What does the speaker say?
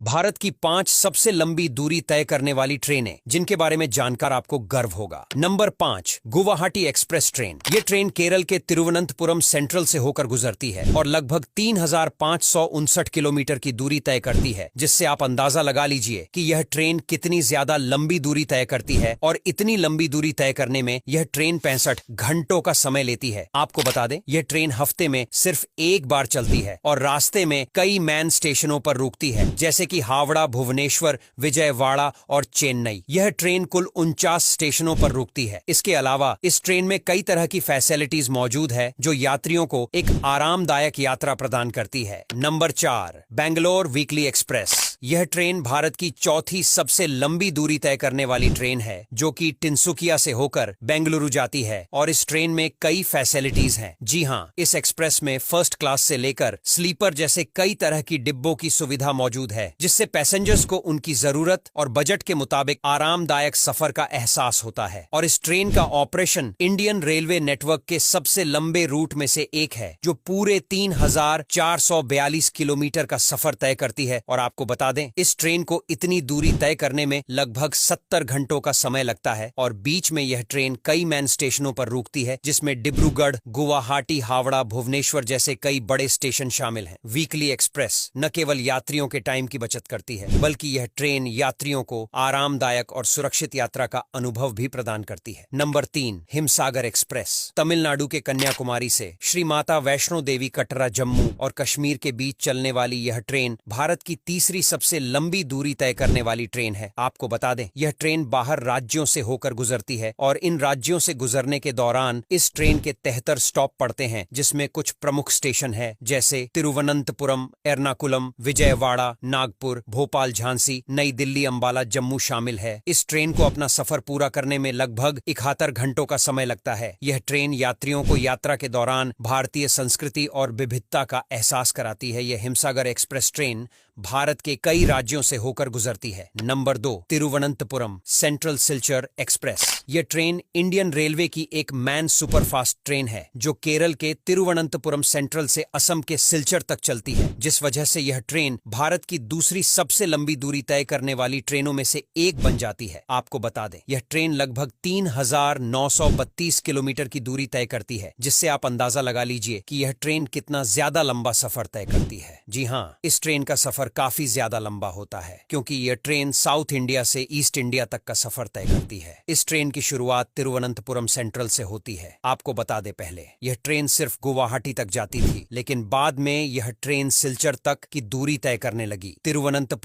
भारत की 5 सबसे लंबी दूरी तय करने वाली ट्रेनें जिनके बारे में जानकर आपको गर्व होगा। Number 5, Guwahati express train. ये ट्रेन केरल के तिरुवनंतपुरम सेंट्रल से होकर गुजरती है और लगभग 3,559 किलोमीटर की दूरी तय करती है, जिससे आप अंदाजा लगा लीजिए कि यह ट्रेन कितनी ज्यादा लंबी दूरी तय करती है। और इतनी लंबी दूरी तय करने में यह ट्रेन 65 घंटों का समय लेती है। आपको बता दें, यह ट्रेन हफ्ते में सिर्फ एक बार चलती है और रास्ते में कई मैन स्टेशनों पर रुकती है, जैसे कि हावड़ा, भुवनेश्वर, विजयवाड़ा और चेन्नई। यह ट्रेन कुल 49 स्टेशनों पर रुकती है। इसके अलावा इस ट्रेन में कई तरह की फैसिलिटीज मौजूद है जो यात्रियों को एक आरामदायक यात्रा प्रदान करती है। Number 4, Bangalore weekly express. यह ट्रेन भारत की चौथी सबसे लंबी दूरी तय करने वाली ट्रेन है, जो कि टिनसुकिया से होकर बेंगलुरु जाती है और इस ट्रेन में कई फैसिलिटीज हैं। जी हां, इस एक्सप्रेस में फर्स्ट क्लास से लेकर स्लीपर जैसे कई तरह की डिब्बों की सुविधा मौजूद है, जिससे पैसेंजर्स को उनकी जरूरत और बजट के मुताबिक आरामदायक सफर का एहसास होता है। और इस ट्रेन का ऑपरेशन इंडियन रेलवे नेटवर्क के सबसे लंबे रूट में से एक है, जो पूरे 3,442 किलोमीटर का सफर तय करती है। और आपको बता दें, इस ट्रेन को इतनी दूरी तय करने में लगभग 70 घंटों का समय लगता है और बीच में यह ट्रेन कई मैन स्टेशनों पर रुकती है, जिसमें डिब्रूगढ़, गुवाहाटी, हावड़ा, भुवनेश्वर जैसे कई बड़े स्टेशन शामिल हैं। वीकली एक्सप्रेस न केवल यात्रियों के टाइम की बचत करती है, बल्कि यह ट्रेन यात्रियों को आरामदायक और सुरक्षित यात्रा का अनुभव भी प्रदान करती है। Number 3, Himsagar express. तमिलनाडु के कन्याकुमारी से श्री माता वैष्णो देवी कटरा, जम्मू और कश्मीर के बीच चलने वाली यह ट्रेन भारत की तीसरी सबसे लंबी दूरी तय करने वाली ट्रेन है। आपको बता दें, यह ट्रेन बाहर राज्यों से होकर गुजरती है और इन राज्यों से गुजरने के दौरान इस ट्रेन के 73 स्टॉप पड़ते हैं, जिसमें कुछ प्रमुख स्टेशन है, जैसे तिरुवनंतपुरम, एर्नाकुलम, विजयवाड़ा, नागपुर, भोपाल, झांसी, नई दिल्ली, अंबाला, जम्मू शामिल है। इस ट्रेन को अपना सफर पूरा करने में लगभग 71 घंटों का समय लगता है। यह ट्रेन यात्रियों को यात्रा के दौरान भारतीय संस्कृति और विविधता का एहसास कराती है। यह हिमसागर एक्सप्रेस ट्रेन भारत के कई राज्यों से होकर गुजरती है। Number 2, Thiruvananthapuram central Silchar express. यह ट्रेन इंडियन रेलवे की एक मैन सुपरफास्ट ट्रेन है, जो केरल के तिरुवनंतपुरम सेंट्रल से असम के सिलचर तक चलती है, जिस वजह से यह ट्रेन भारत की दूसरी सबसे लंबी दूरी तय करने वाली ट्रेनों में से एक बन जाती है। आपको बता दें, यह ट्रेन लगभग 3,932 किलोमीटर की दूरी तय करती है, जिससे आप अंदाजा लगा लीजिए कि यह ट्रेन कितना ज्यादा लंबा सफर तय करती है। जी हां, इस ट्रेन का सफर काफी ज्यादा लंबा होता है, क्योंकि यह ट्रेन साउथ इंडिया से ईस्ट इंडिया तक का सफर तय करती है। इस ट्रेन की शुरुआत तिरुवनंतपुरम सेंट्रल से होती है। आपको बता दें, पहले यह ट्रेन सिर्फ गुवाहाटी तक जाती थी, लेकिन बाद में यह ट्रेन सिलचर तक की दूरी तय करने लगी। तिरुवनंतपुरम